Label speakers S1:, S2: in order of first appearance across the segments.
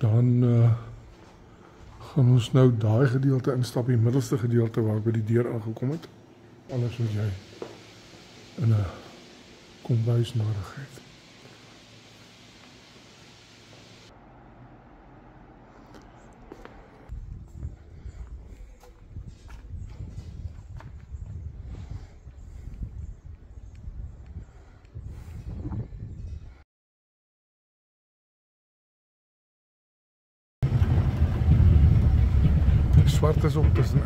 S1: Dan gaan ons nou daai gedeelte instap, die middelste gedeelte waar by die deur aangekom het. Anders moet jy in 'n kombuis nodig het. Swart is op tussenin.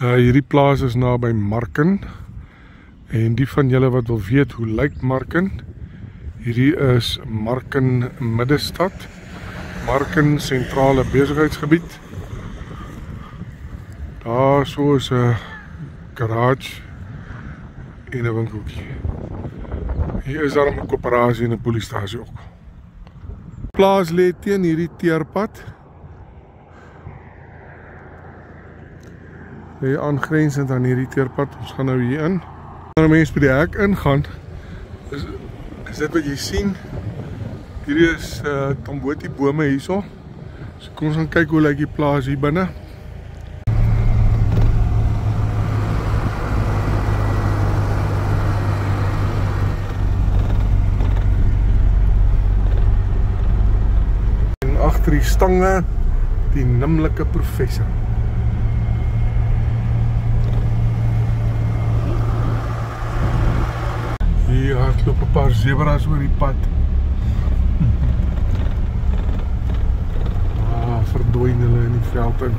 S1: Hierdie plaas is naby Marken, en die van julle wat wil weet hoe lyk Marken, hierdie is Marken Middestad, Marken sentrale besigheidsgebied. Daar so is 'n garage en 'n winkeltjie. Hier is daar 'n koöperasie en 'n polistasie ook. Plaas lê teen hierdie teerpad. Hier aangrensend aan hierdie teerpad, ons gaan nou hier in. Wanneer mense by die hek ingaan, is dit wat jy sien. Hierdie is Tamboti bome hierso. So kom ons gaan kyk hoe lyk die plaas hier binne. En agter die stange, die nimmerlike professor. Hier hardloop 'n paar zebras oor die pad. Verdwyn hulle in die veld in.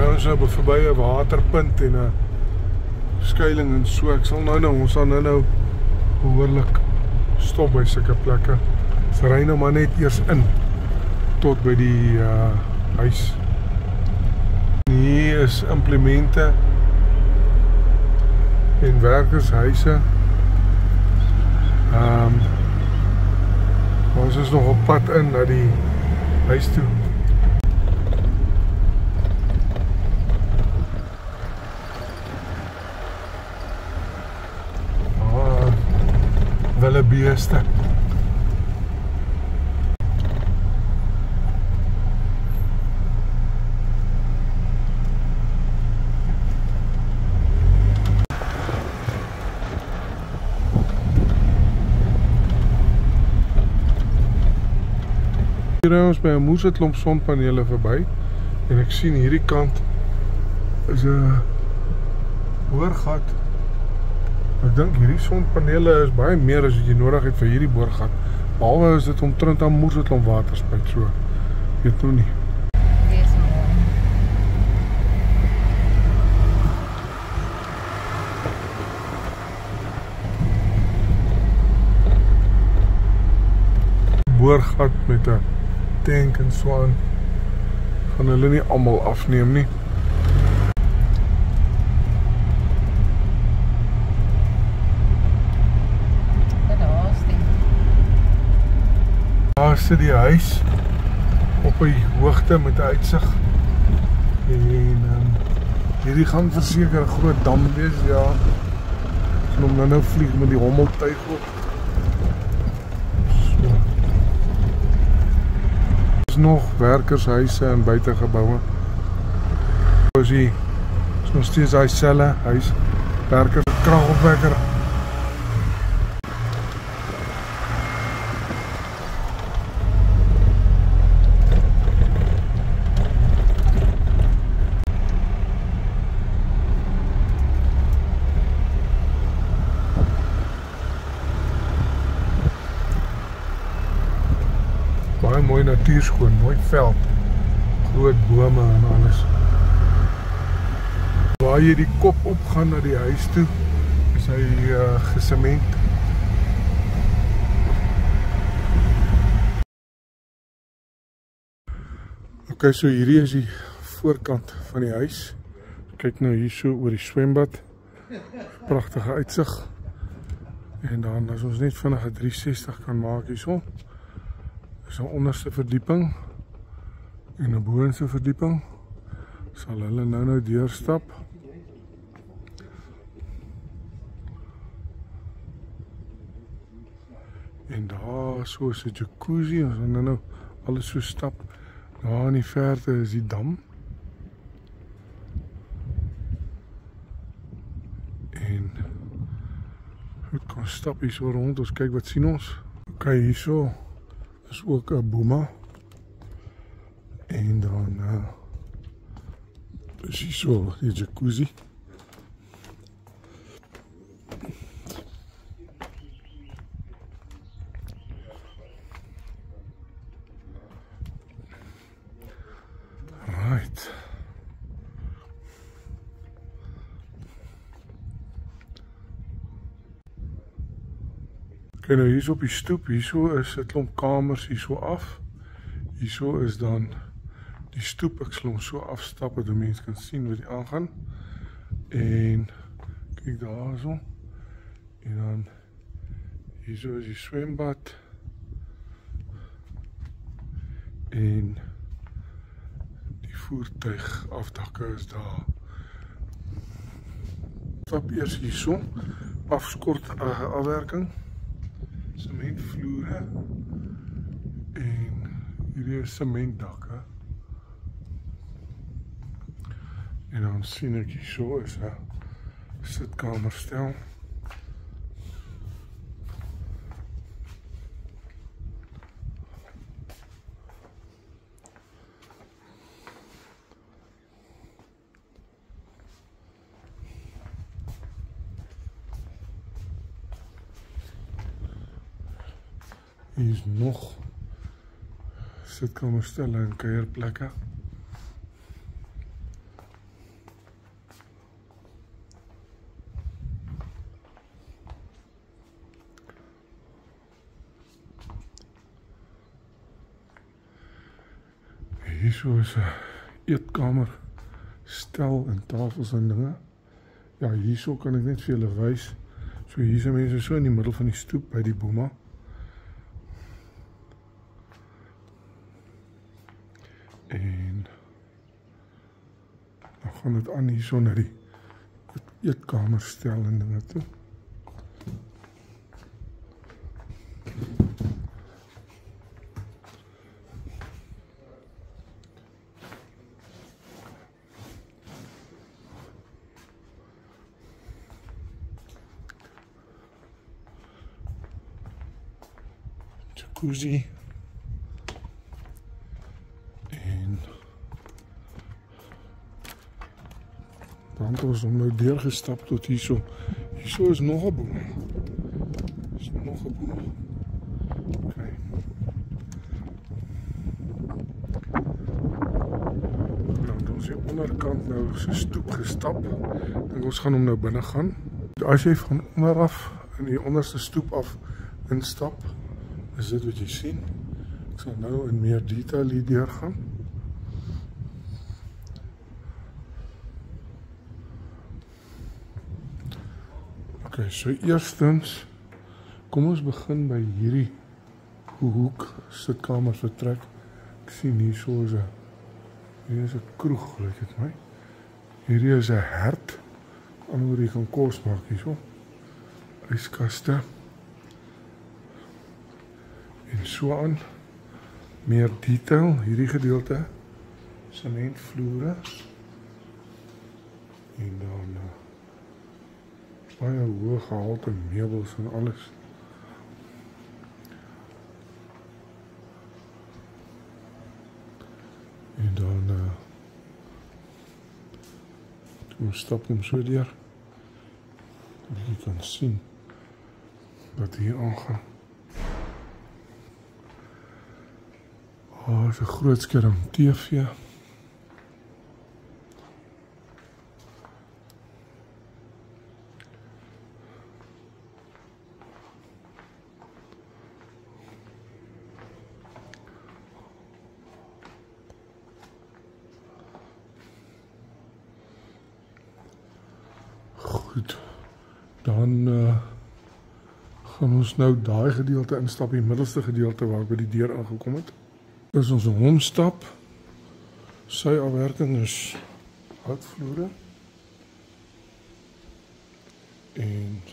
S1: Ons is verby 'n waterpunt en 'n skuiling en so. Ek sal ons sal nou behoorlik stop by sulke plekke. Ons ry nou maar net eers in tot by die huis. Hier is implemente en werkershuise. Ons is nog op pad in na die huis toe. Wille beeste. Hier ry ons by 'n moeseklomp sonpanele verby en ek sien hierdie kant is 'n boorgat. Ek dink hierdie sonpanele is baie meer as wat jy nodig het vir hierdie boorgat. Behalwe is dit omtrent aan moeseklomp waterspuit so. Weet nou nie. Boorgat met 'n tank en so aan. Gaan hulle nie almal afneem nie. Daar sit die huis op 'n hoogte met 'n uitsig. En hierdie gaan verseker 'n groot dam wees, ja. Ons gaan hom nou vlieg met die hommeltuig op. Nog werkershuise en buitegeboue. Soos hier is nog steeds daai selle huis, werkers kragopwekker. Baie mooi mooi natuurskoon, mooi veld, groot bome en alles. Waar jy die kop opgaan na die huis toe, is hy gesement. Ok, so hierdie is die voorkant van die huis. Kyk nou hier so oor die swembad. Pragtige uitsig. En dan as ons net vinnig 'n 360 kan maak hierso. Dis 'n onderste verdieping en 'n boonste verdieping. Sal hulle nou deurstap. En daar so is 'n jacuzzi, as ons nou alles so stap. Daar in die verte is die dam. En goed, kan stap hier so rond, ons kyk wat sien ons. Ok, hier so is ook 'n boma. En dan is hier so die jacuzzi. Right. Kijk nou, hier is op die stoep, hier is 'n klomp kamers hier so af. Hier is dan die stoep, ek sal hom so afstap dat die mens kan sien wat die aangaan. En kyk daar so. En dan hier is die swembad. En die voertuig afdakke is daar. Stap eers hier so, afskort afwerking. Sementvloere en hierdie is sementdakke. En dan sien ek hier so is 'n sitkamerstel. Hier is nog sitkamerstelle en kuierplekke. Hier is 'n eetkamer, stel en tafels en dinge. Ja, hier kan ek net vir julle wys. So hier is mense so in die middel van die stoep by die boma. En dan gaan dit aan hier so na die eetkamerstel en dinge toe. Jacuzzi. En dan het ons nou deurgestap tot hierso. Hierso is nog 'n boom. Is nog 'n boom. Okay. Nou, ons hier onderkant nou so stoep gestap. Dink ons gaan hom nou binne gaan. As jy van onder af in die onderste stoep af instap, is dit wat jy sien. Ek sal nou in meer detail hier deurgaan. Ok, so eerstens, kom ons begin by hierdie hoek sitkamer vertrek. Ek sien hierso is 'n kroeg, lyk dit my. Hierdie is 'n hert, waar jy kan kos maak hierso. Yskaste. En so aan, meer detail, hierdie gedeelte, sementvloere, en dan baie hoë gehalte meubels en alles. En dan, ons stap hom so deur, dat jy kan sien wat hier aangaan. Is 'n groot skerm TV. Goed, dan gaan ons nou daai gedeelte instap, die middelste gedeelte waar ek by die deur aangekom het. Dis ons homestap. Sy afwerking is houtvloere. En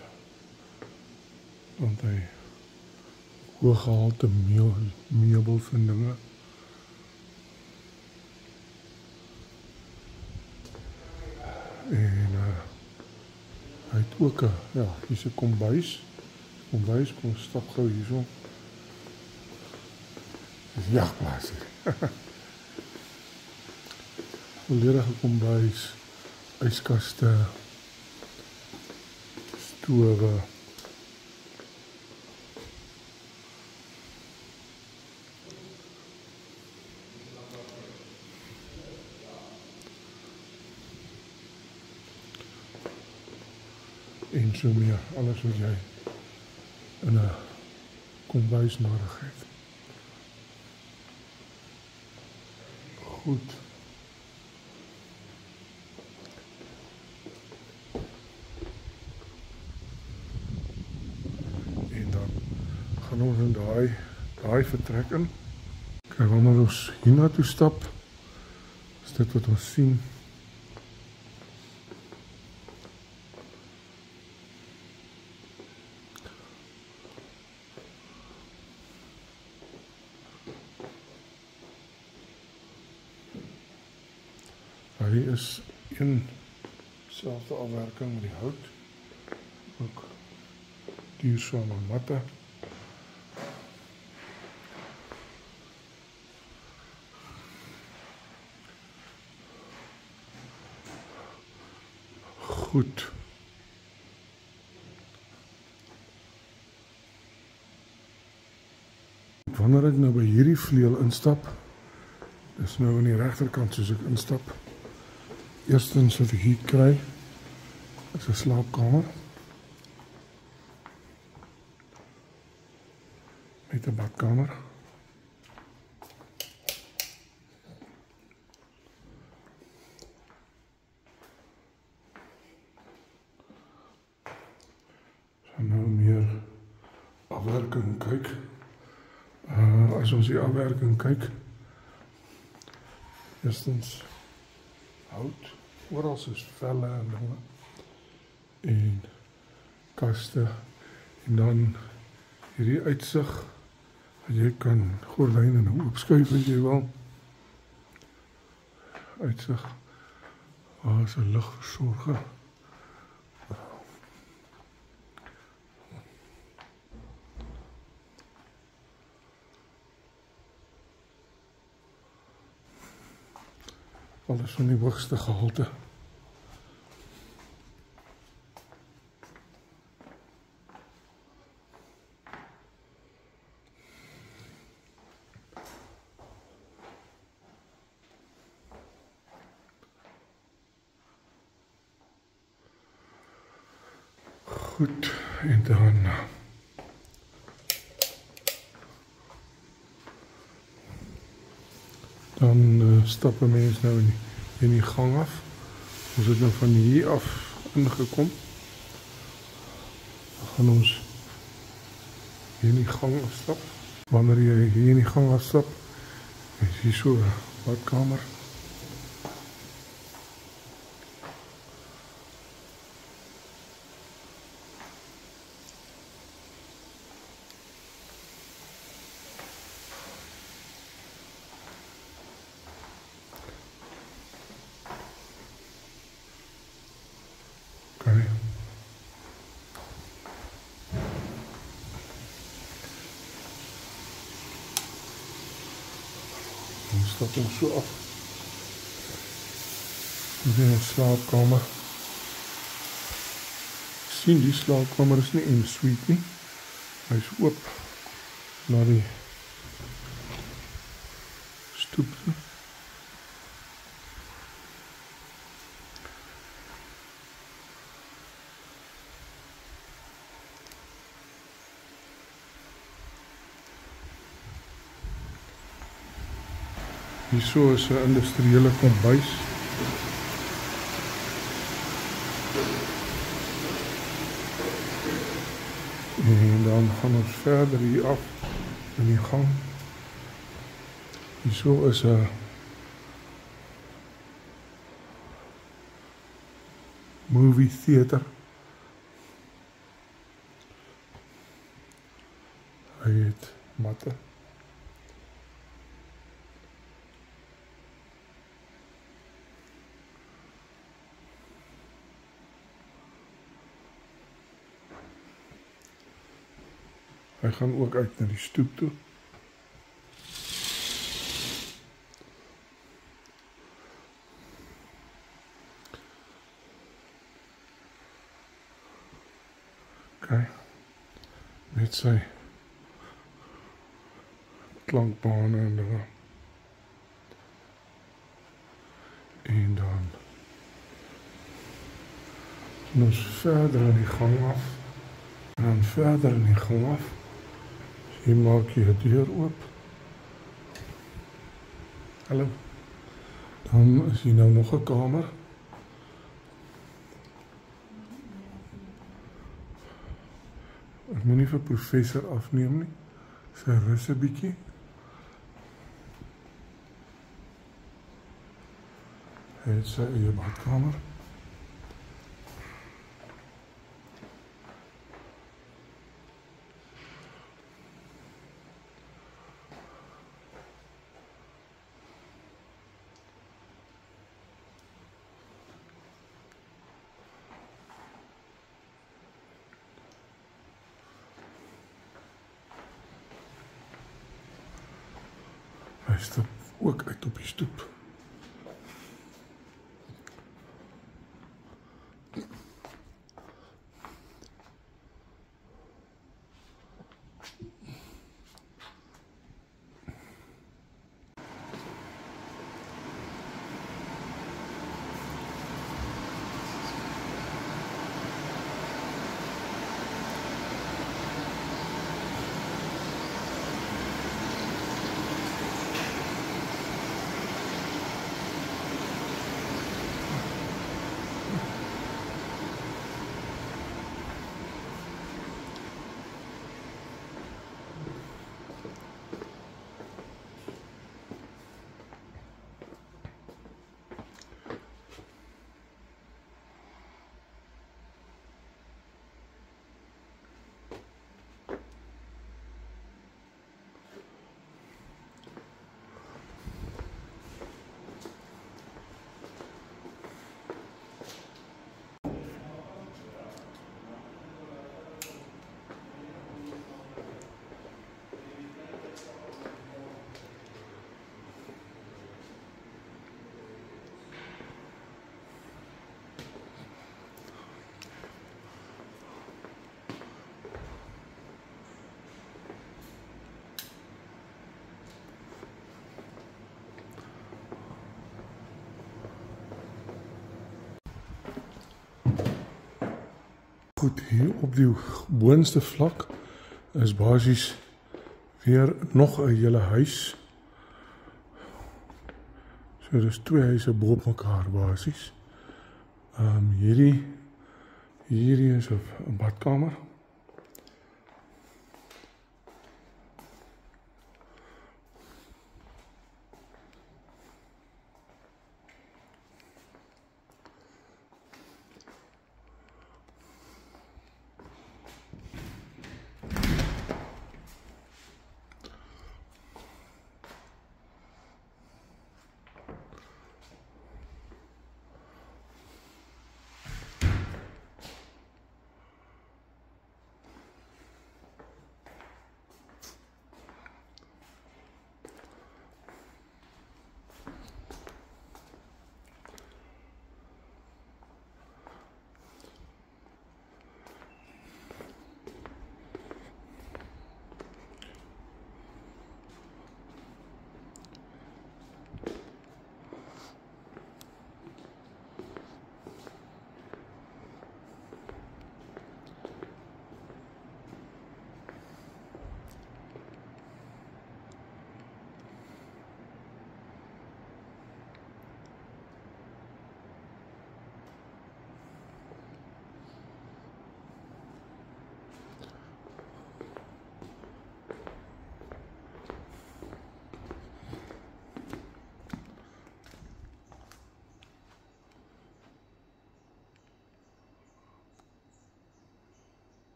S1: dan hy hooggehalte meubels en dinge. En hy het ook 'n, ja, hier's 'n kombuis. Kombuis, kom stap gou hierso. Dis jagplaas hier. Volledige kombuis, yskaste, stowe. En so meer, alles wat jy in 'n kombuis nodig het. Goed. En dan gaan ons in daai vertrek in. Kyk, wanneer ons hiernatoe stap, is dit wat ons sien. Hier is een selfde afwerking met die hout, ook duurzame matte. Goed. Wanneer ek nou by hierdie vleuel instap, dis nou aan die regterkant soos ek instap. Eerstens wat ek hier kry, is 'n slaapkamer. Met 'n badkamer. So nou meer afwerking kyk. As ons die afwerking kyk, eerstens hout. Oral is velle en dinge. En kaste. En dan hierdie uitsig. Dat jy kan gordyne nou oopskuif as jy wil. Uitsig. Daar is 'n ligversorger. Alles van die hoogste gehalte. Goed, en dan stap 'n mens nou in die gang af. Ons het nou van hier af ingekom. Dan gaan ons hier in die gang afstap. Wanneer jy hier in die gang afstap, is hier so 'n badkamer. Dan stap ons so af. Dit is 'n slaapkamer. Sien, die slaapkamer is nie en suite nie. Hy is oop na die stoep toe. Hierso is 'n industriële kombuis. En dan gaan ons verder hier af in die gang. Hierso is 'n movie theater. Hy het matte. Hy gaan ook uit na die stoep toe. Okay. Met sy klankbane en dinge. En dan gaan ons verder in die gang af. En dan verder in die gang af. Hier maak jy 'n deur oop. Hallo. Dan is hier nou nog 'n kamer. Ek moenie vir professor afneem nie. Sy rus 'n bietjie. Hy het sy eie badkamer. Hy stap ook uit op die stoep. Goed, hier op die boonste vlak is basies weer nog 'n hele huis. So dis twee huise bo mekaar basies. Hierdie is 'n badkamer.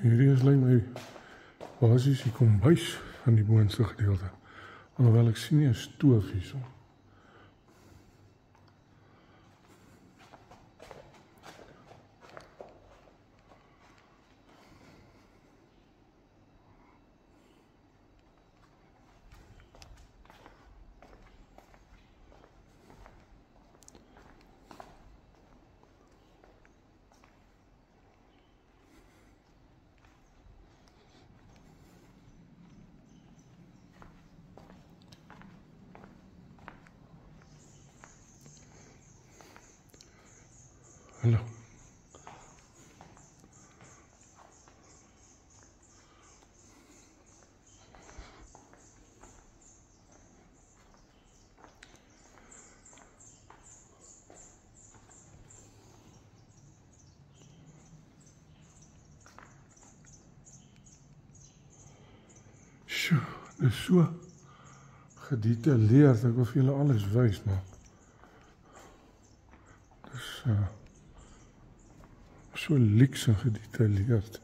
S1: Hierdie is lyk my basies die kombuis van die boonste gedeelte. Alhoewel ek sien nie 'n stoof hierso. Hallo. Sjoe, dis so gedetailleerd, ek wil vir julle alles wys, maar dis so lyks en gedetailleerd.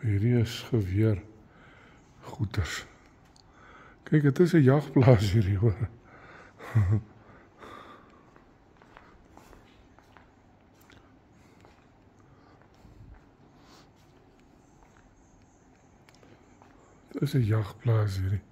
S1: Hierdie is geweer goeters. Kyk, het is 'n jagplaas hierdie, hoor. Het is 'n jagplaas hierdie.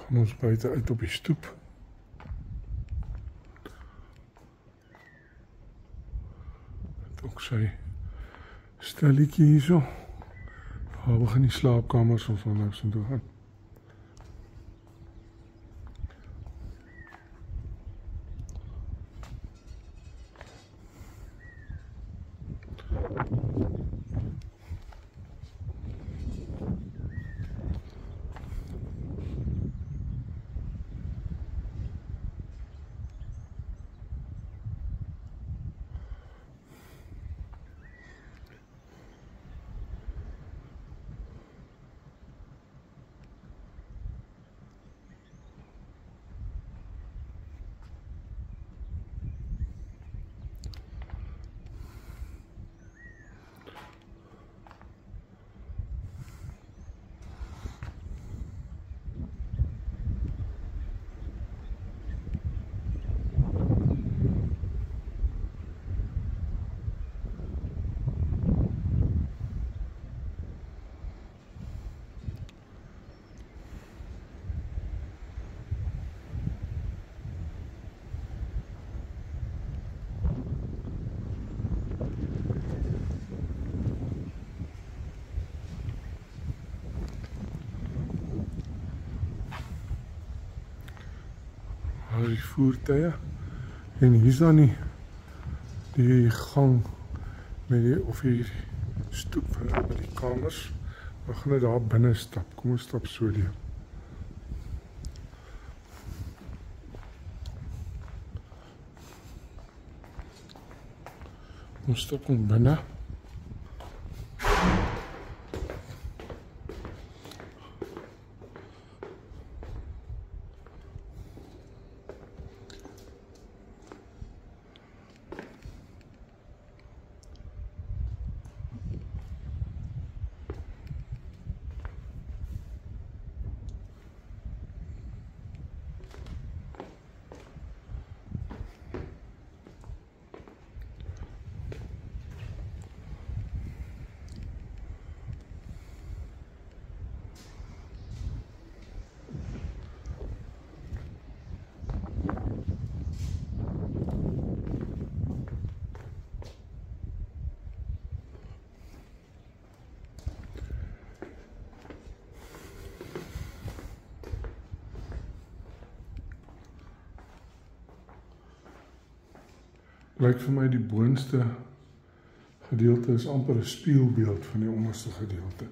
S1: Gaan ons buite uit op die stoep. Het ook sy stelletjie hierso. Daar begin die slaapkamers ons nou so toe gaan. Die voertuie en hier is dan die gang met die, of die stoep met die kamers. We gaan nou daar binne stap. Kom ons stap so deur. Ons stap ons binne. Lyk vir my die boonste gedeelte is amper 'n spieelbeeld van die onderste gedeelte.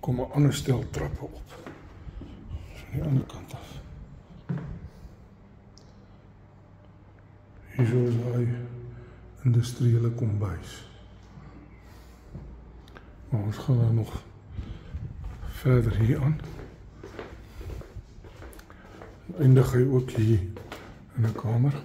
S1: Kom 'n ander stel trappe op. Van die ander kant af. Hier is hy industriële kombuis. Maar ons gaan dan nog verder hier aan. Eindig hy ook hier in 'n kamer.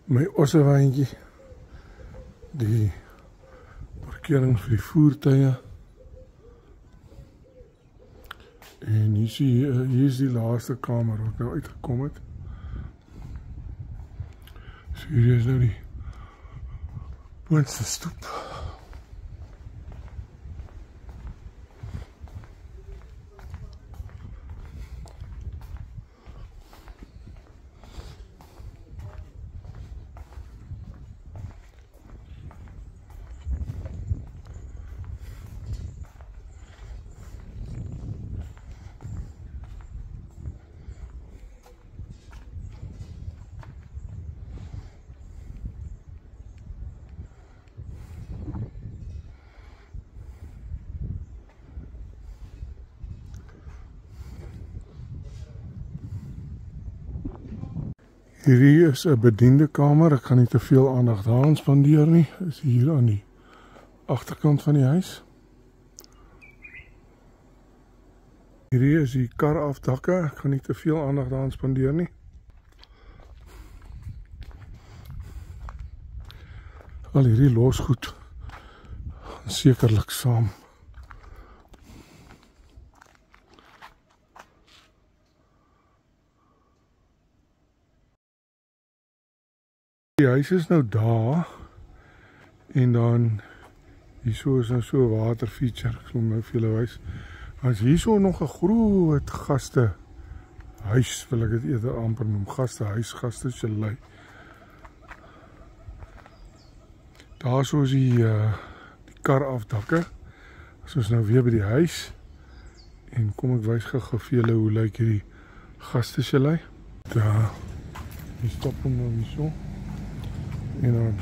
S1: My ossewyntjie, die parkering vir die voertuie. En hier is die laaste kamer wat nou uitgekom het. So hier is nou die boonste stoep. Hierdie is 'n bediende kamer. Ek gaan nie te veel aandag daaraan spandeer nie. Is hier aan die agterkant van die huis. Hierdie is die kar afdakke. Ek gaan nie te veel aandag daaraan spandeer nie. Al hierdie losgoed sekerlik saam. Die huis is nou daar en dan hierso is nou so 'n waterfeature, ek sal nou vir julle wys. As hierso nog 'n groot gaste huis, wil ek dit eerder amper noem, gastehuis, gastechalet. Daar so is die kar afdakke. So is nou weer by die huis. En kom ek wys gou vir julle hoe lyk hierdie gastechalet. Daar, hier stop hom nou hierso. En dan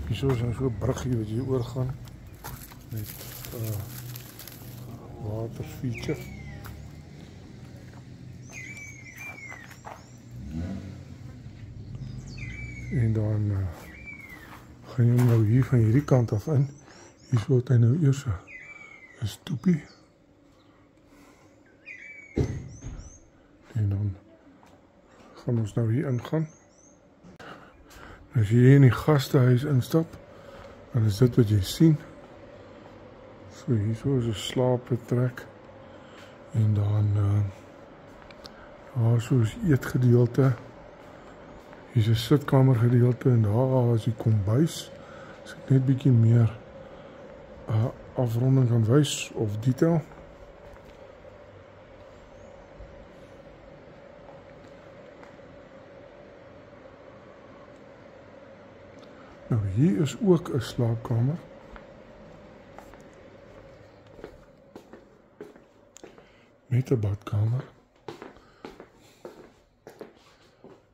S1: hierso is nou so 'n bruggie wat jy oorgaan met waterfeature. En dan gaan jy nou hier van hierdie kant af in. Hier word hy nou eers 'n stoepie. En dan gaan ons nou hier ingaan. As jy hier in die gastehuis instap, dan is dit wat jy sien. So hierso is 'n slaapvertrek. En dan daar so is eetgedeelte. Hier is 'n sitkamer gedeelte en daar is die kombuis. As ek net bietjie meer afronding kan wys of detail. Nou hier is ook 'n slaapkamer. Met 'n badkamer.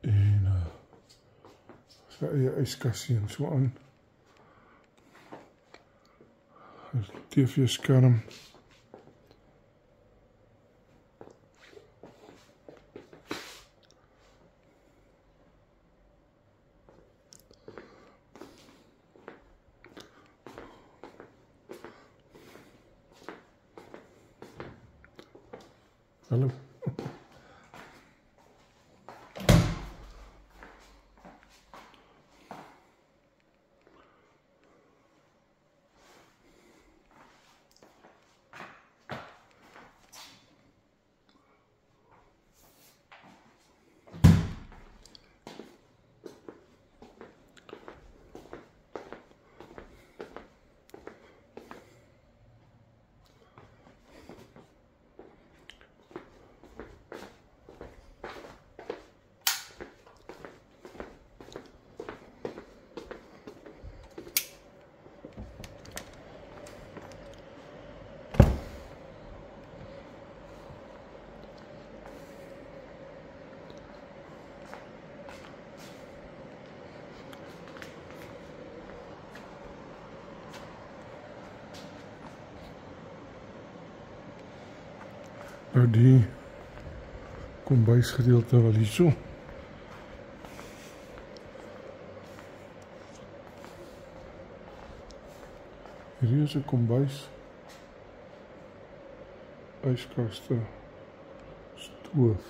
S1: En sy eie yskassie en so aan. 'n TV-skerm. Hallo. Nou die kombuisgedeelte wel hierso. Hier is 'n kombuis. Yskaste, stoof,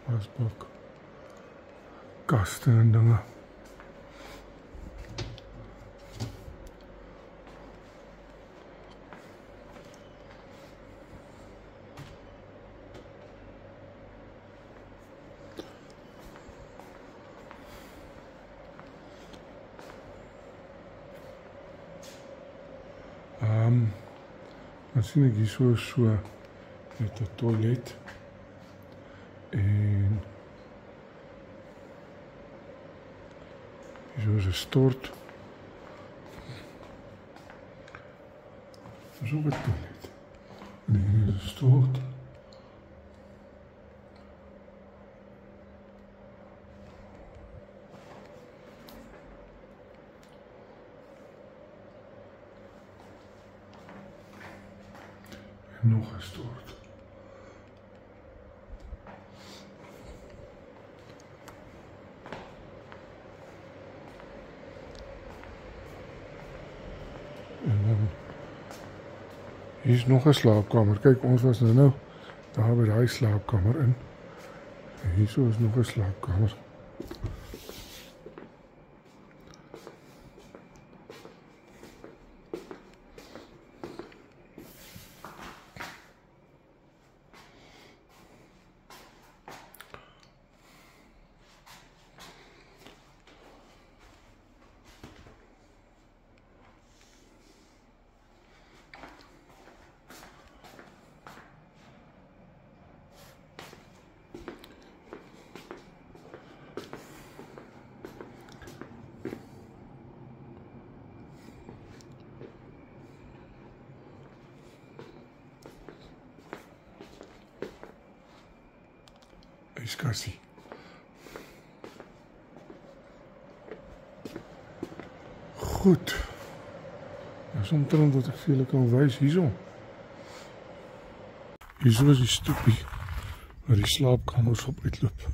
S1: wasbak, kaste en dinge. Dan sien ek hier so met 'n toilet en hier is 'n stort. Hier is ook 'n toilet. En hier is 'n stort. Nog 'n stort. En dan hier is nog 'n slaapkamer. Kyk, ons was nou daar by daai slaapkamer in. En hierso is nog 'n slaapkamer. yskassie. Goed. Dat is omtrent wat ek vir julle kan wys hierso. Hierso is die stoepie waar die slaapkamers op uitloop.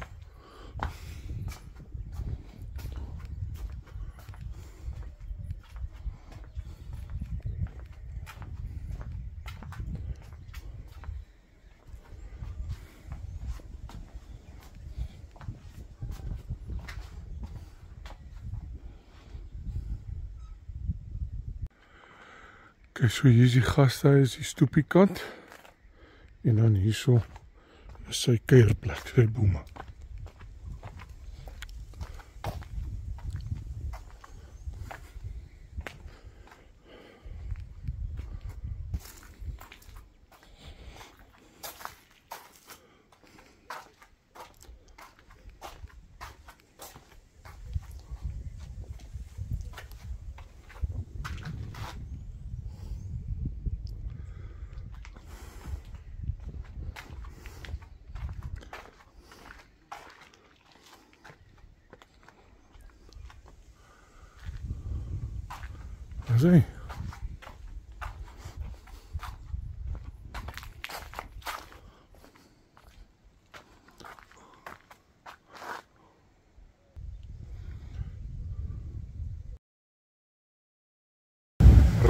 S1: Kijk, so hier is die gasthuis, die stoepiekant. En dan hierso is sy kuierplek, sy bome. Daar is hy.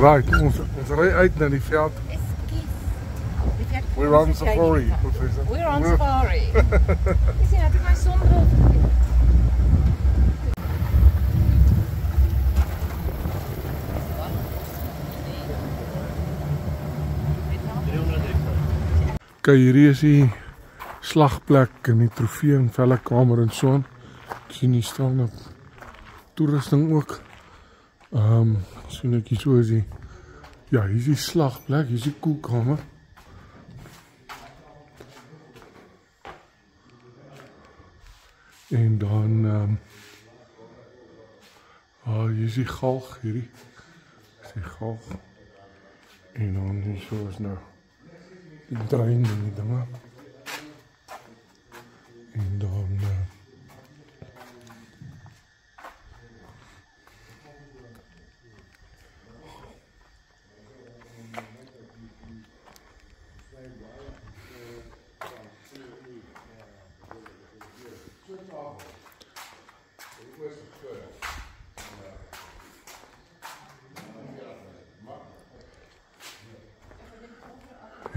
S1: Right, ons ry uit na die veld. We're on safari, professor.
S2: We're on safari. Jy sien, het ek my sonbril vergeet.
S1: Kijk, hierdie is die slagplek en die trofee en vellekamer en so aan. Ek sien hier staan op toerusting ook. Sien ek hier so is die, ja, hier is die slagplek, hier is die koelkamer. En dan, hier is die galg, hierdie is die galg. En dan hier so is nou die drein en die dinge. En dan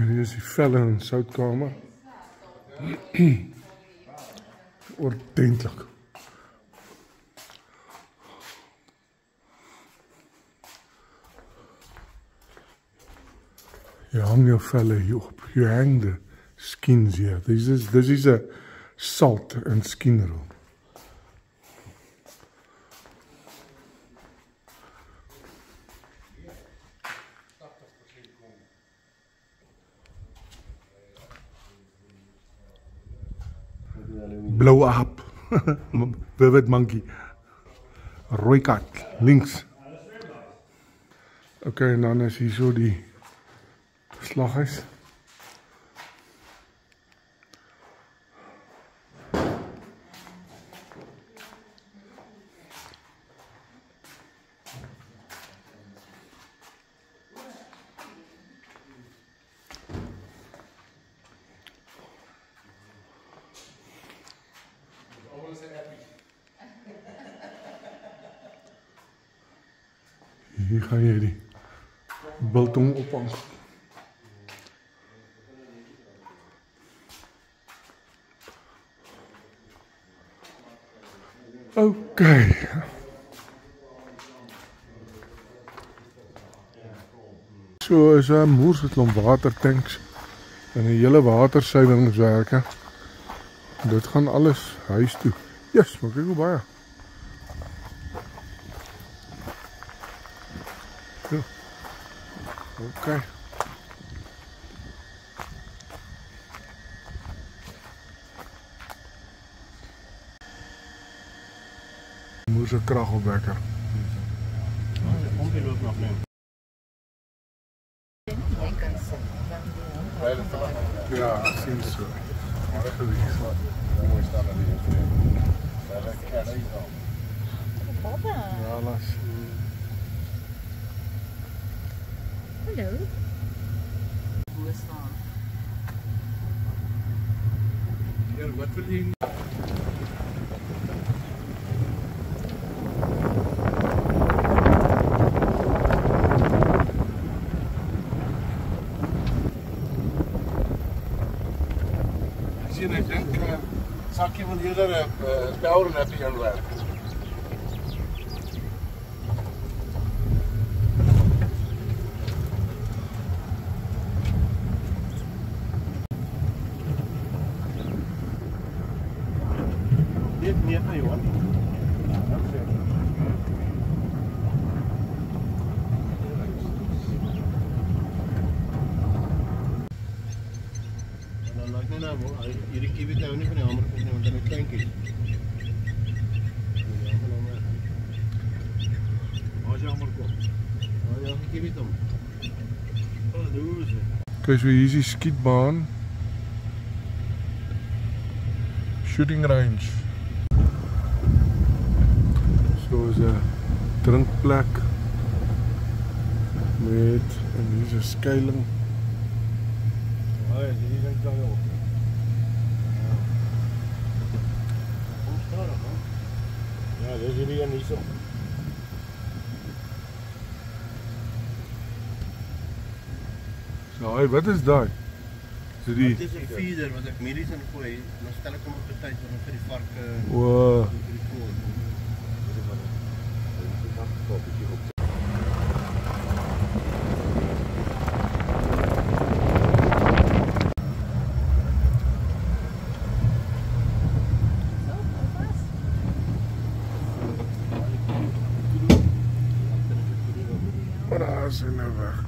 S1: hier is die velle en soutkamer. Ordentlik. Je hang jou velle hier op. Je hang de skins hier. This is a salt and skin room. Blauwe aap. Vivid monkey. Rooi kat. Links. Oké, en dan is hier zo die slaghuis. Hier ga je die biltong ophang. Oké. So is moers het klomp watertanks en 'n hele watersuiweringswerke. Dit gaan alles huis toe. Yes, maar kyk hoe baie. Ja. Oké. Moes 'n kragopwekker.
S3: Ongelooflik nog nie.
S1: Ja, ek sien so. geweest.
S3: Mooi staan er weer. Daar lekker er iets aan.
S2: Papa.
S1: Ja, las.
S2: Hallo. Hoe staan?
S1: Ja, wat wil jy?
S3: Ik denk, zakje wil hier een poweren heb je aan werk. Dit niet, joh. Hierdie kiwi hou nie van die hamer nie, want dan is kleintjies. Waar jy hamer kom? Ja, kiwi hom.
S1: Kijk, so hier is die skietbaan. Shooting range. So is 'n drinkplek met en hier is 'n skuiling.
S3: Ja, hierdie ding kan ook. Ja, dis hierdie een hierso.
S1: So, hey, wat is daai? So die
S3: Dit is 'n feeder wat ek medies in gooi. Dan stel ek hom op die tyd vir die varke.
S1: wow.
S3: Vir die kool. Dis wat dit is. Dit is bietjie op.
S1: Daar is hy nou weg.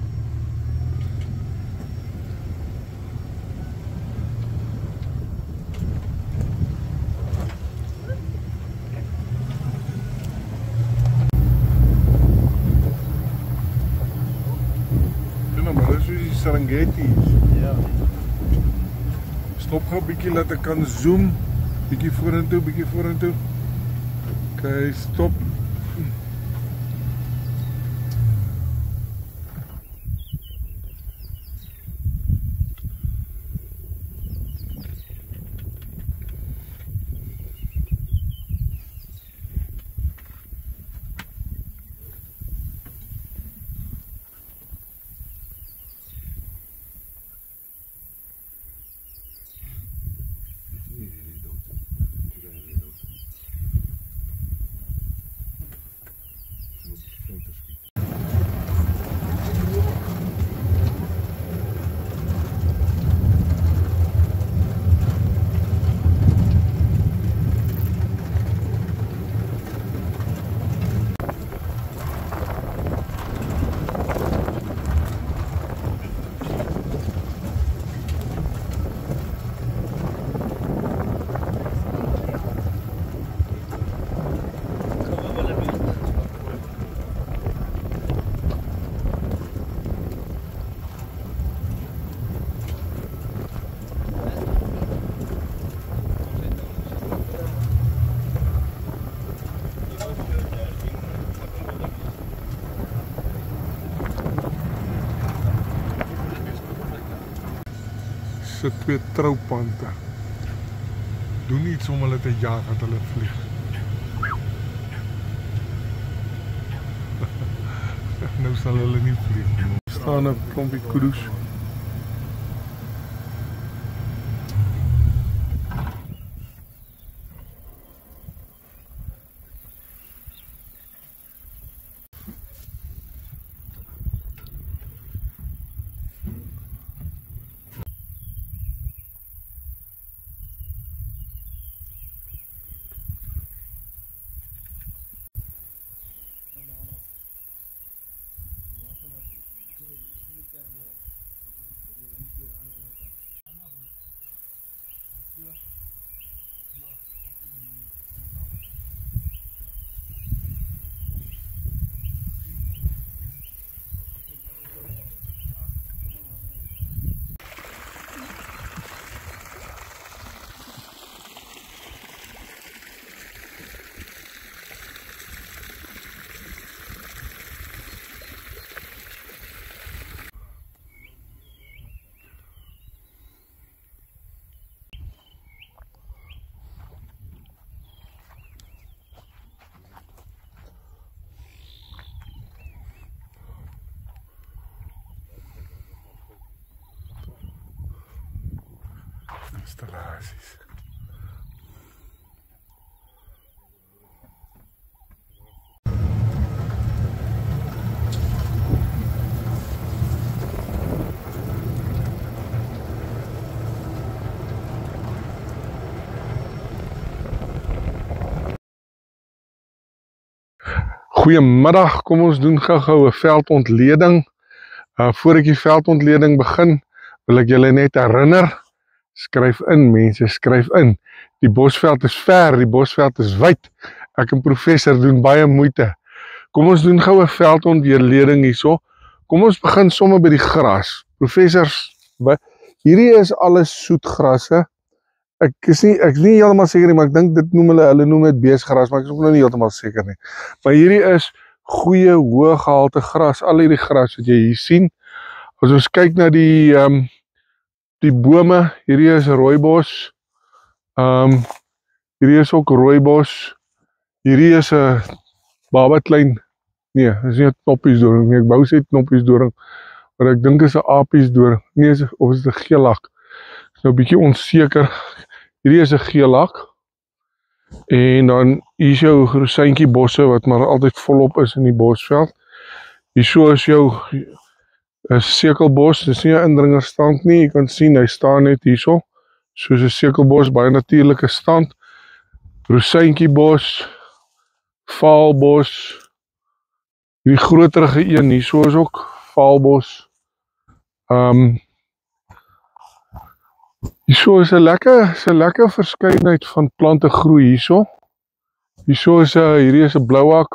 S1: Ja, maar dis soos die Serengeti's.
S3: Ja.
S1: Stop gou 'n bietjie laat ek kan zoom. Bietjie vorentoe, bietjie vorentoe. Okay, stop. Sit twee troupante. Doen iets om hulle te jaag dat hulle vlieg. Nou sal hulle nie vlieg nie. Staan 'n klompie kudu's. Installasies. Goeiemiddag, kom ons doen gou-gou 'n veldontleding. Voor ek die veldontleding begin, wil ek julle net herinner, skryf in mense, skryf in. Die Bosveld is ver, die Bosveld is wyd. Ek en professor doen baie moeite. Kom ons doen gou 'n veldontleding hierso. Kom ons begin sommer by die gras. Professors, hierdie is alles soetgrasse. Ek is nie heeltemal seker nie, maar ek dink dit hulle noem dit beesgras, maar ek is ook nog nie heeltemal seker nie. Maar hierdie is goeie, hoë gehalte gras, al hierdie gras wat jy hier sien. As ons kyk na die bome, hierdie is rooibos, hierdie is ook rooibos, hierdie is 'n babaklein, nee, dit is nie 'n knoppiesdoring nie, ek wou sê knoppiesdoring, maar ek dink is 'n apiesdoring, nee, of is dit 'n geellak, is nou 'n bietjie onseker. Hierdie is 'n geellak, en dan hier is jou rosientjie bosse, wat maar altyd volop is in die Bosveld. Hierso is jou sekelbos, dis nie 'n indringerstand nie, jy kan sien, hy staan net hierso, soos 'n sekelbos, baie natuurlike stand. Rosientjiebos, vaalbos, hierdie groterige een, hierso is ook vaalbos. Hierso is 'n lekker verskeidenheid van plante groei hierso. Hierso is hierdie is 'n blouak.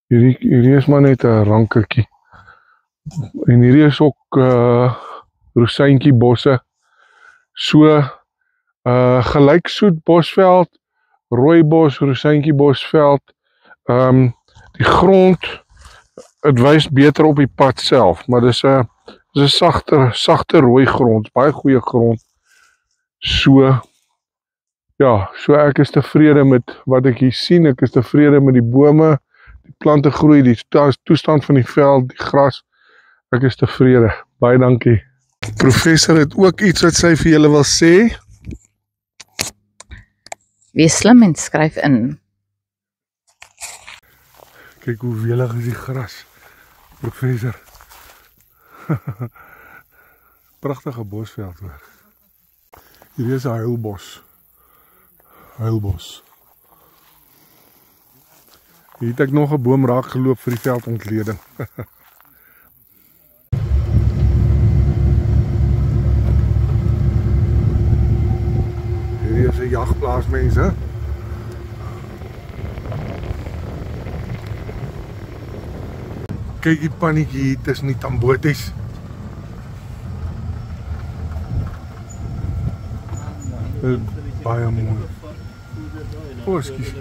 S1: Hierdie is maar net 'n rankertjie. En hierdie is ook rosientjiebosse. So gelyksoet Bosveld, rooibos, rosientjiebosveld. Die grond, het wys beter op die pad self, maar dis 'n sagte rooi grond, baie goeie grond. So ek is tevrede met wat ek hier sien, ek is tevrede met die bome, die plante groei, die toestand van die veld, die gras, ek is tevrede, baie dankie. Professor het ook iets wat sy vir julle wil sê.
S2: Wees slim en skryf in.
S1: Kyk hoe welig is die gras, professor. Pragtige Bosveld hoor. Hier is 'n huilbos. Hier het ek nog 'n boom raak geloop vir die veldontleding. Hierdie is 'n jagplaas mense. Kyk die pannetjie hier tussen die tamboties. Baie mooi. Ekskuus.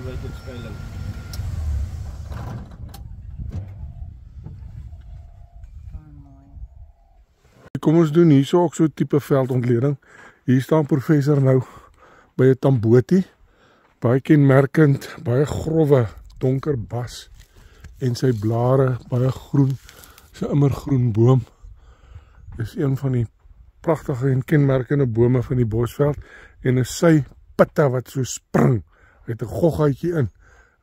S1: Kom ons doen hierso ook so 'n tipe veldontleding. Hier staan professor nou by 'n tambotie. Baie kenmerkend, baie growwe, donker bas. En sy blare, baie groen, sy immergroen boom. Dis een van die pragtige en kenmerkende bome van die Bosveld. En is sy pitte wat so spring, uit 'n goggaatjie in,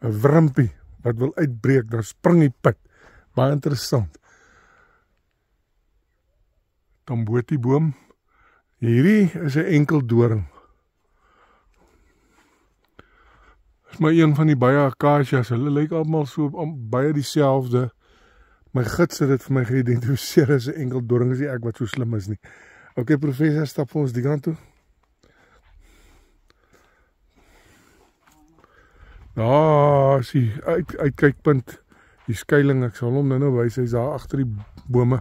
S1: 'n wrimpie wat wil uitbreek, dan spring die pit. Baie interessant. Tambotieboom. Hierdie is 'n enkeldoring. Is maar een van die baie akasias, hulle lyk almal so baie dieselfde. My gids het dit vir my geïdentifiseer as 'n enkeldoring, is nie ek wat so slim is nie. Ok, professor, stap vir ons die kant toe. Is die uitkykpunt, die skuiling, ek sal hom nou wys, hy's daar agter die bome.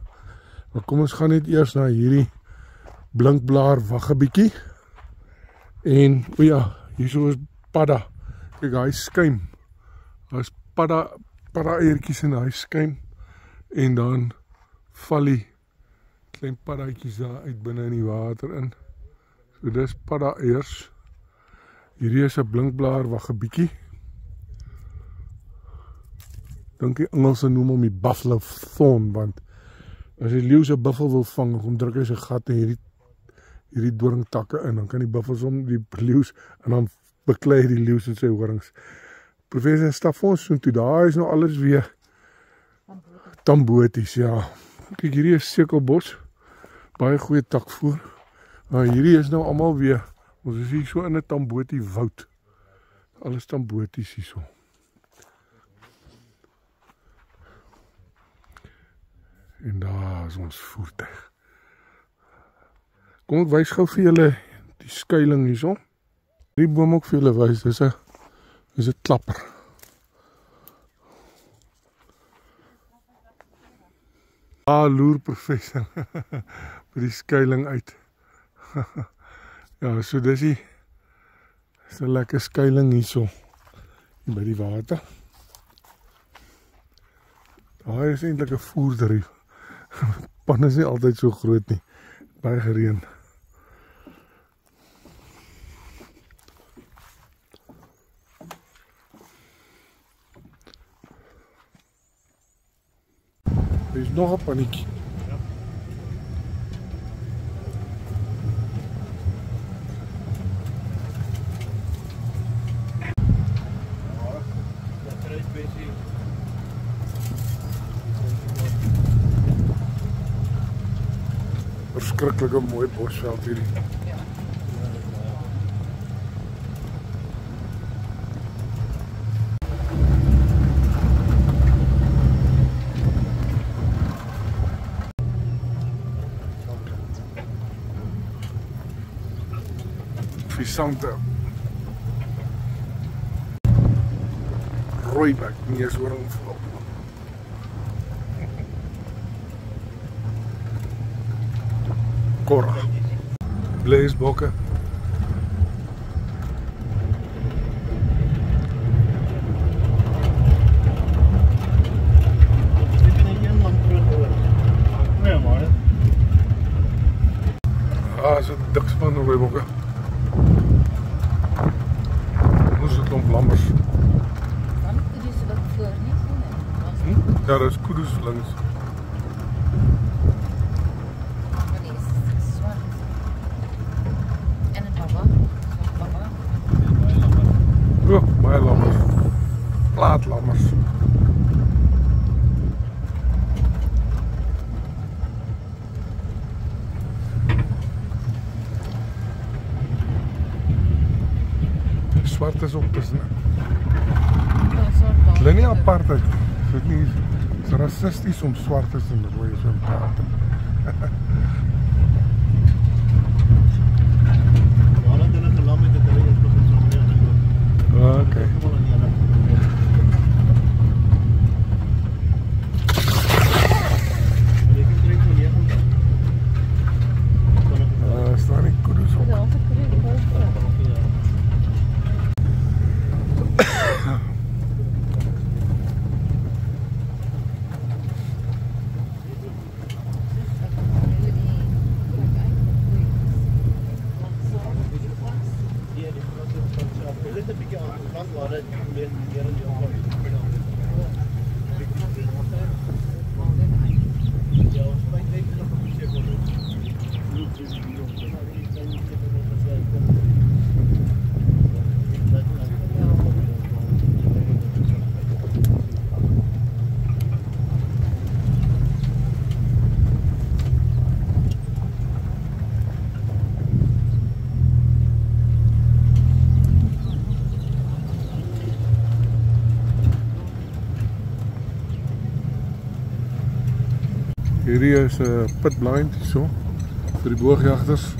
S1: Maar kom ons gaan net eers na hierdie blinkblaar wag 'n bietjie. En, o ja, hierso is padda. Kyk, hy skuim. Daar's padda eiertjies in hy skuim. En dan val die klein paddaatjies daar uit binne in die water in. So dis padda eiers. Hierdie is 'n blinkblaar wag 'n bietjie. Dink die Engelse noem hom die buffalo thorn, want as die leeu se buffel wil vang, kom druk hy sy gat in hierdie doringtakke in, dan kan die buffels om die leeu's en dan beklei die leeu's en sy horings. Professor stap vir ons so toe, daar is nou alles weer tamboties, ja. Kyk, hierdie is sekelbos, baie goeie takvoer. Hierdie is nou allemaal weer, ons is hier so in 'n tambotie woud. Alles tamboties hier so. En daar is ons voertuig. Kom ek wys gou vir julle die skuiling hier so. Die boom ook vir julle wys, dis 'n klapper. Loer professor by die skuiling uit. Ja, so dis 'n lekker skuiling hier so by die water. Daar is eintlik 'n voerdery. Pan is nie altyd so groot nie. Baie gereën. Er is nog 'n pannetjie. Verskriklike mooi bosveld hierdie. Visante. Rooibek, neushoring volop. Korra. Bleesbokke. Is 'n dik span rooibokke. Ons het klomp lammers.
S2: Dan kuddes wat voor nie,
S1: Ja, daar is kuddes links. Baie lammers. Plaatlammers. Swart is op tussen. Hulle nie apart uit. Dit is rassisties om swart is en rooi is en praat. Okay. Staan nie kuddes op. Hierdie is 'n pit blind so vir die boogjagters.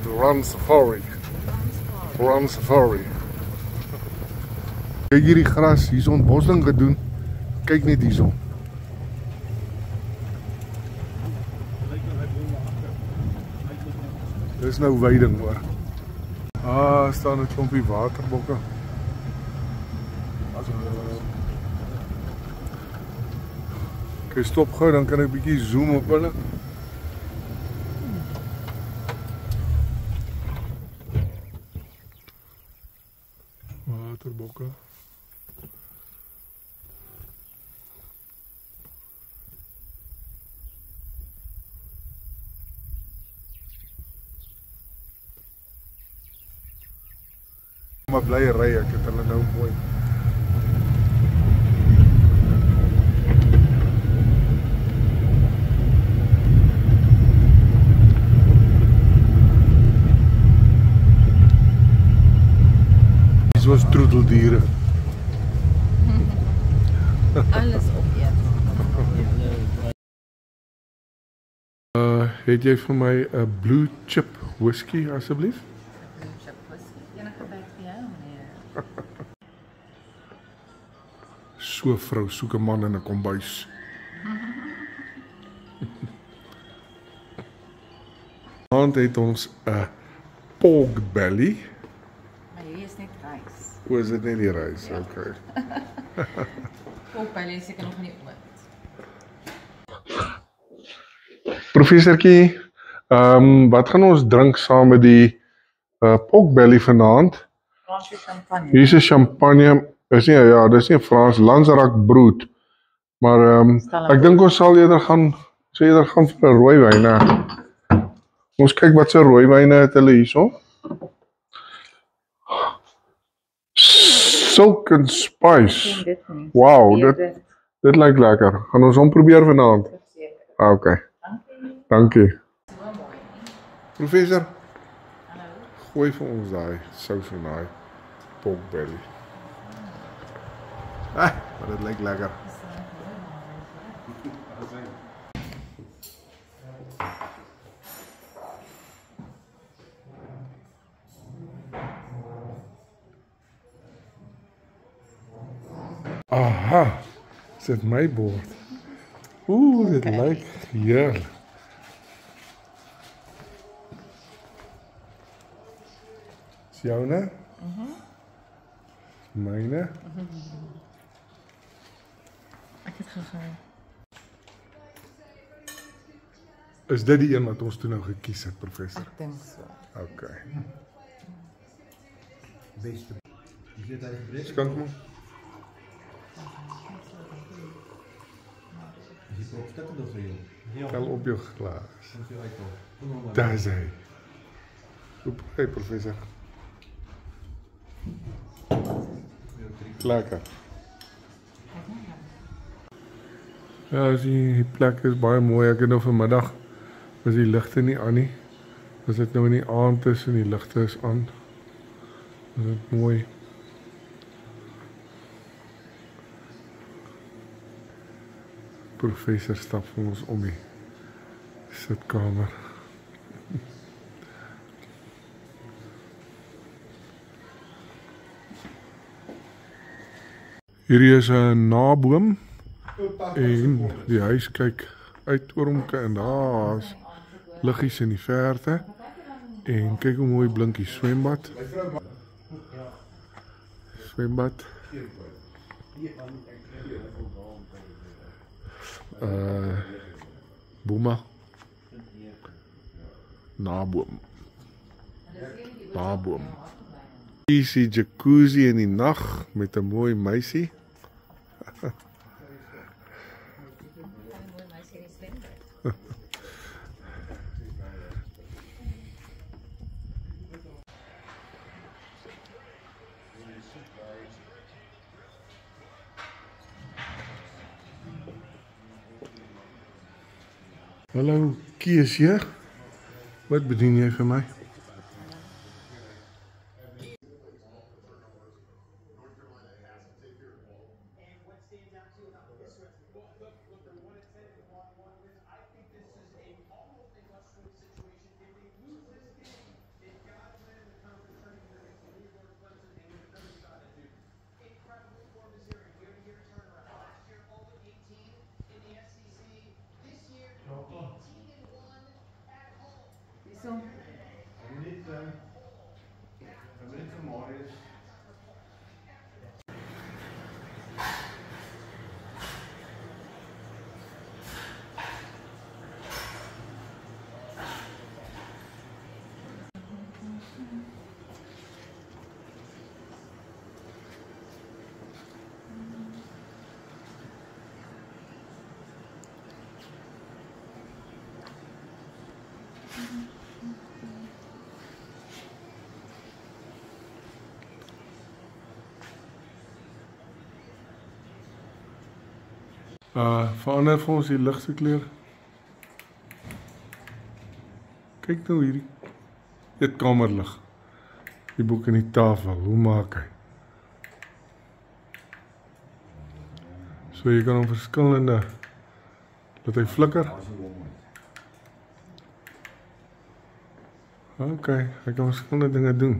S1: Run Safari. Run Safari. Kyk hierdie gras, hier is ontbossing gedoen. Kyk net hierso. Dis nou weiding hoor. Staan 'n klompie waterbokke. Ek stop gou, dan kan ek bietjie zoom op hulle. waterbokke. Maar bly ry, ek het hulle nou mooi. Dis was troeteldiere.
S2: Alles opeet.
S1: Het jy vir my 'n blue chip whisky asseblief?
S2: Blue chip whisky. Enige tyd vir jou, meneer.
S1: So vrou soek 'n man in 'n kombuis. Aand het ons 'n pork belly.
S2: Maar hierdie is net rys.
S1: O, is dit net die rys? Ja. Okay.
S2: Porkbelly is seker nog nie oud.
S1: Professortjie, wat gaan ons drink saam met die pork belly vanaand?
S2: Franse champagne.
S1: Hier is champagne. Is nie, ja, dis nie Frans, Lanzarak brood. Maar ek dink ons sal eerder gaan vir 'n rooiwyn. Ons kyk wat se rooiwyne het hulle hierso. Silk and Spice.
S2: Dit nie.
S1: Wow, dit lyk lekker. Gaan ons hom probeer vanaand?
S2: Seker.
S1: Okay.
S2: Dankie.
S1: Dankie.
S2: So mooi.
S1: Professor,
S2: Hallo.
S1: gooi vir ons daai sous en daai pork belly. Maar dit lyk lekker. Aha, is dit my bord? Oeh, dit lyk heerlik. Is joune? Myne?
S2: Ek het gegaan.
S1: Is dit die een wat ons toe nou gekies het, professor?
S2: Ek dink so.
S1: Okay.
S3: Beste. Is dit hy gebreek?
S1: Skink maar.
S3: Is die prop stukkend of vir jou? Ja.
S1: Tel op jou glas.
S3: Kom vir jou uithaal. Kom maar.
S1: Daar is hy. Oep, hey professor. Lekker. Ja, die plek is baie mooi. Ek het nou vanmiddag was die ligte nie aan nie. As dit nou in die aand is en die ligte is aan, is dit mooi. Professor stap vir ons om die sitkamer. Hierdie is 'n naboom en die huis kyk uit oor hom en daar's liggies in die verte en kyk hoe mooi blink die swembad. Swembad. Boema. Naboom. Naboom. Hier is die jacuzzi in die nag met 'n mooi meisie. Hallo Keesje, wat bedien jy vir my? Verander vir ons die ligse kleur. Kyk nou hierdie eetkamerlig. Die boek in die tafel, hoe maak hy? So jy kan hom verskillende, laat hy flikker. Ok, hy kan verskillende dinge doen.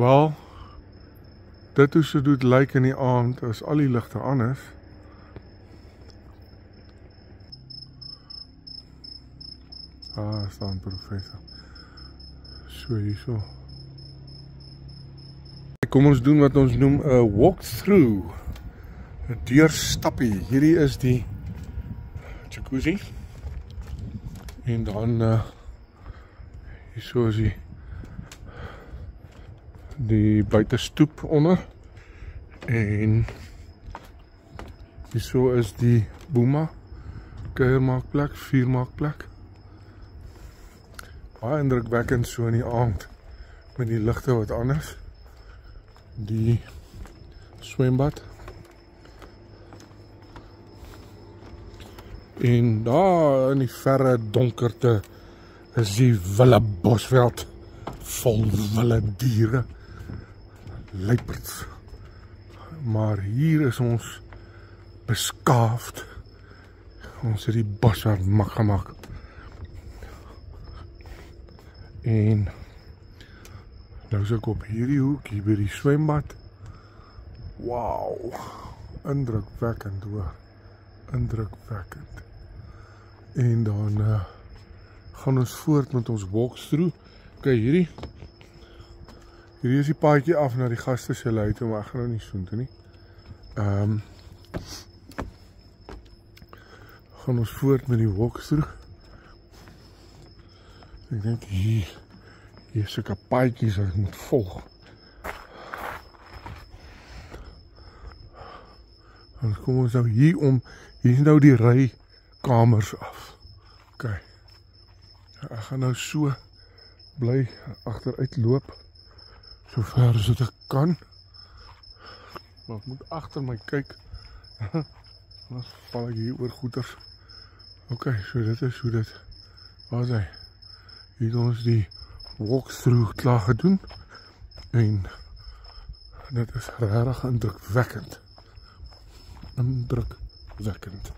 S1: Wel, dit hoe so dit lyk in die aand as al die ligte aan is. Staan professor. So hierso. Kom ons doen wat ons noem 'n walkthrough. 'n Deurstappie. Hierdie is die jacuzzi. En dan hierso is die buitestoep onder. En hierso is die Boema kuiermaakplek, vuurmaakplek. Baie indrukwekkend so in die aand met die ligte wat anders. Die swembad. En daar in die verre donkerte is die wilde bosveld vol wilde diere, luiperds. Maar hier is ons beskaafd. Ons het die bos wat mak gemaak. En nou is ek op hierdie hoek, hier by die swembad. Wauw, indrukwekkend hoor. Indrukwekkend. En dan gaan ons voort met ons walkthrough. Kyk hierdie is die paadjie af na die gaste se lui toe, maar ek gaan nou nie soontoe nie. Gaan ons voort met die walkthrough. Ek dink hier is sulke paadjies wat ek moet volg. Dan kom ons nou hier om, hier is nou die rykamers af. Ok. Ek gaan nou so bly agteruit loop, so ver as wat ek kan. Maar ek moet agter my kyk, anders val ek hier oor goeters. Ok, so dit is hoe dit, waar is hy? Hier het ons die walkthrough klaar gedoen, en dit is regtig indrukwekkend. Indrukwekkend.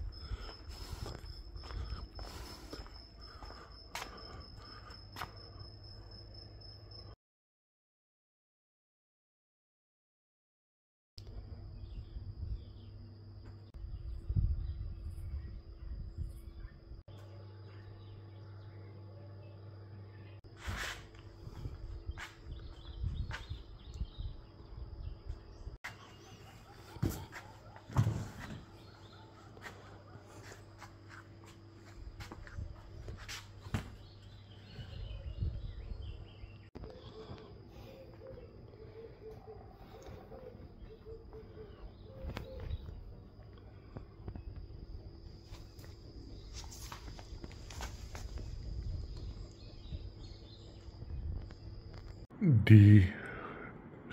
S1: Die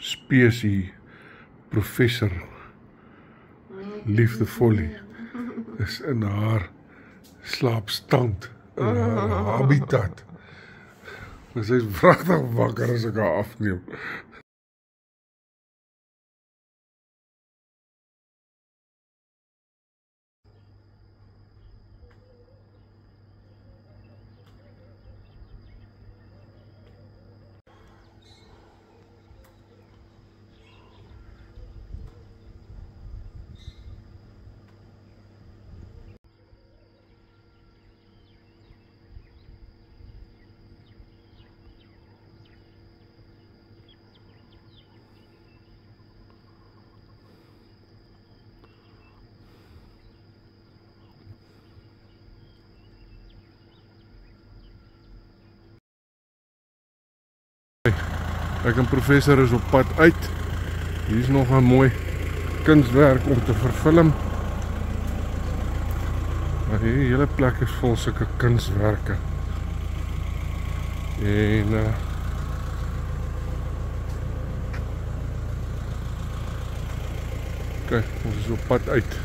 S1: spesie professor liefdevolle is in haar slaapstand, in haar habitat. Sy is pragtig wakker as ek haar afneem. Ek en professor is op pad uit. Hier is nog 'n mooi kunswerk om te verfilm. Maar hierdie hele plek is vol sulke kunswerke. En kyk, ons is op pad uit.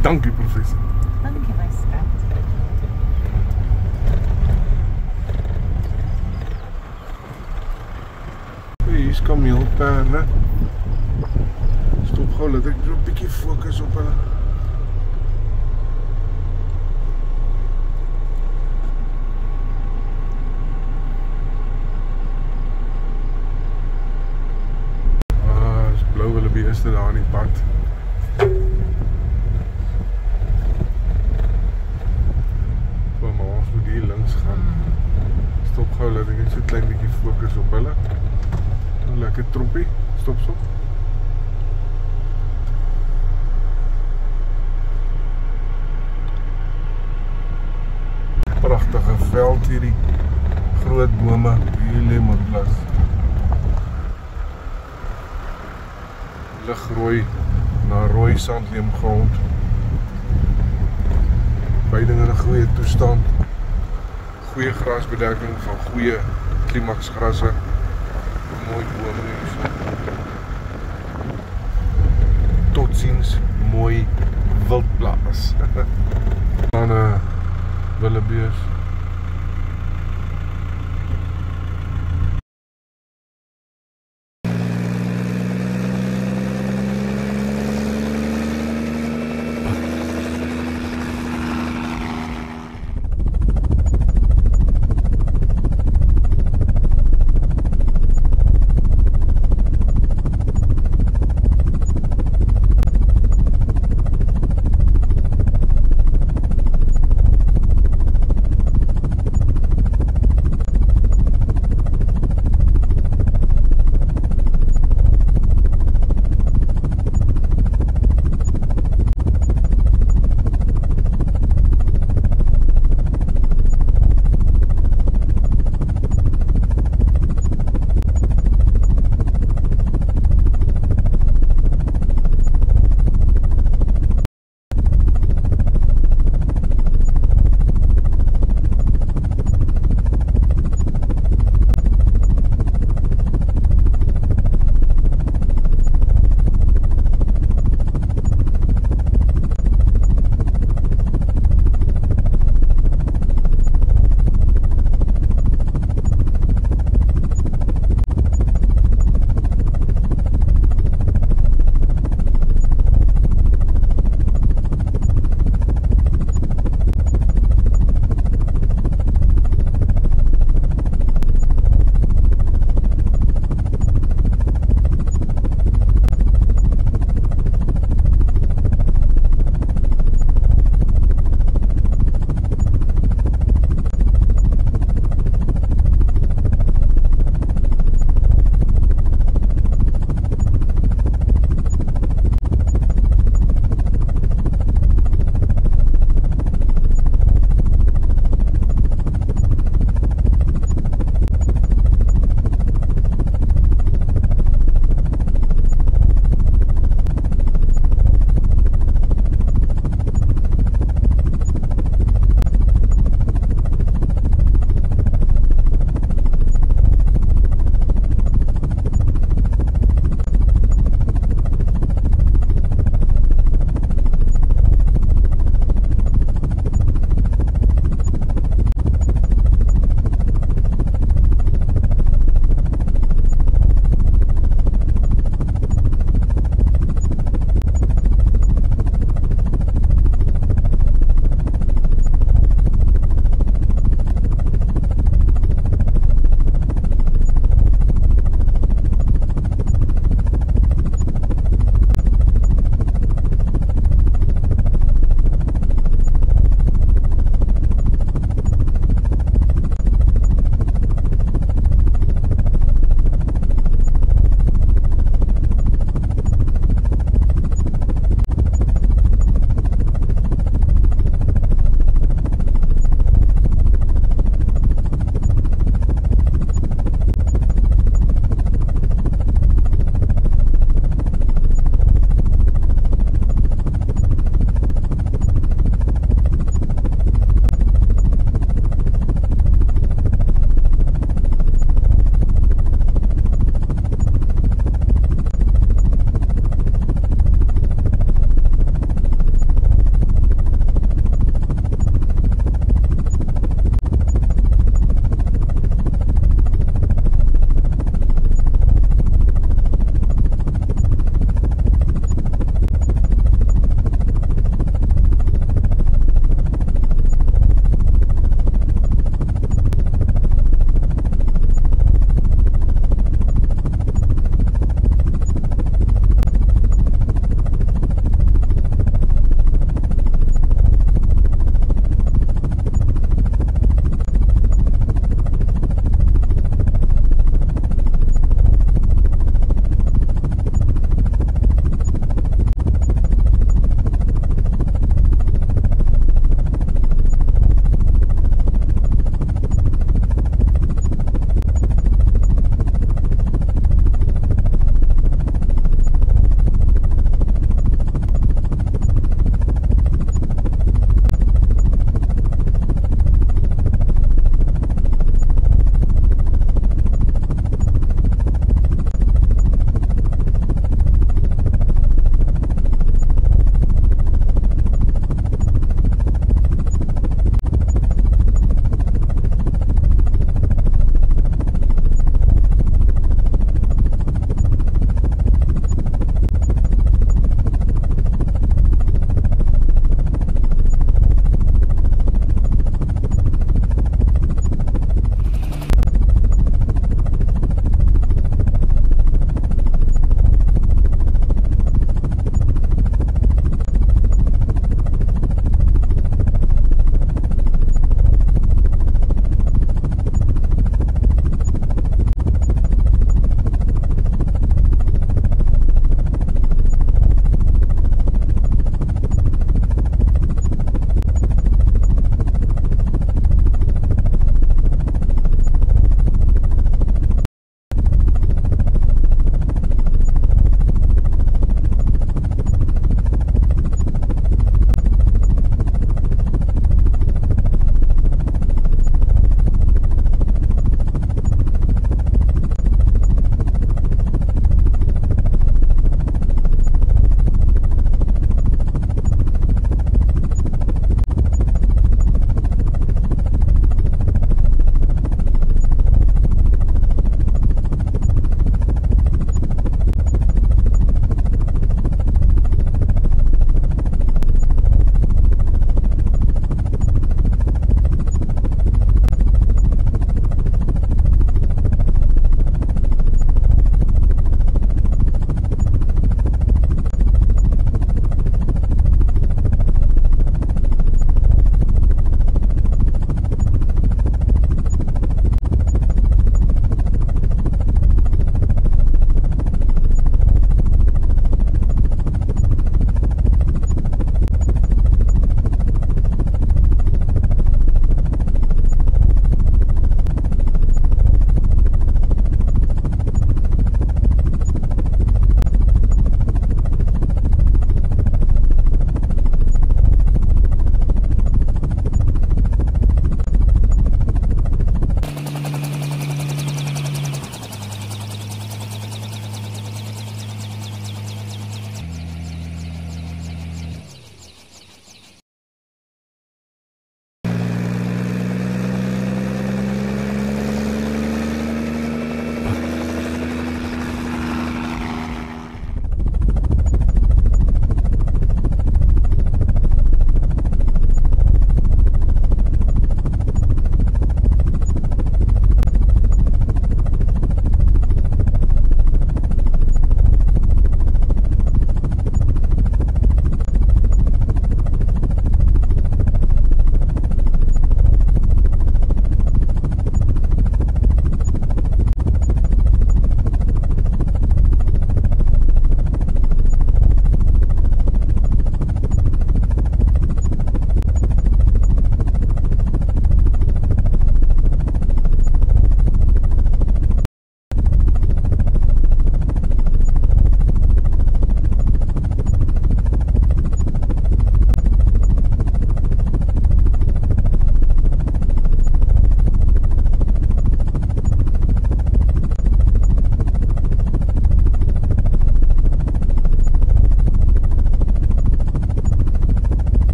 S1: Dankie professor.
S2: Dankie my skat.
S1: Hier is kameelperde. Stop gou, laat ek so 'n bietjie fokus op hulle. Is blou wildebeeste daar in die pad. Maar ons moet hier links gaan. Stop gou, laat ek net so 'n klein bietjie fokus op hulle. Lekker trompie, stop. Pragtige veld hierdie, groot bome, hier lemonblas. Ligrooi na rooi sandleemgrond. Veiding in 'n goeie toestand. Goeie grasbedekking van goeie klimaksgrasse. Mooi bome hier. Totsiens, mooi wildplaas. Dan 'n wildebees.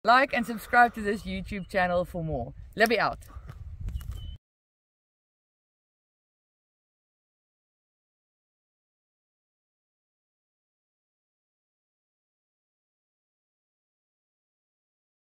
S4: Like and subscribe to this YouTube channel for more. Libby out.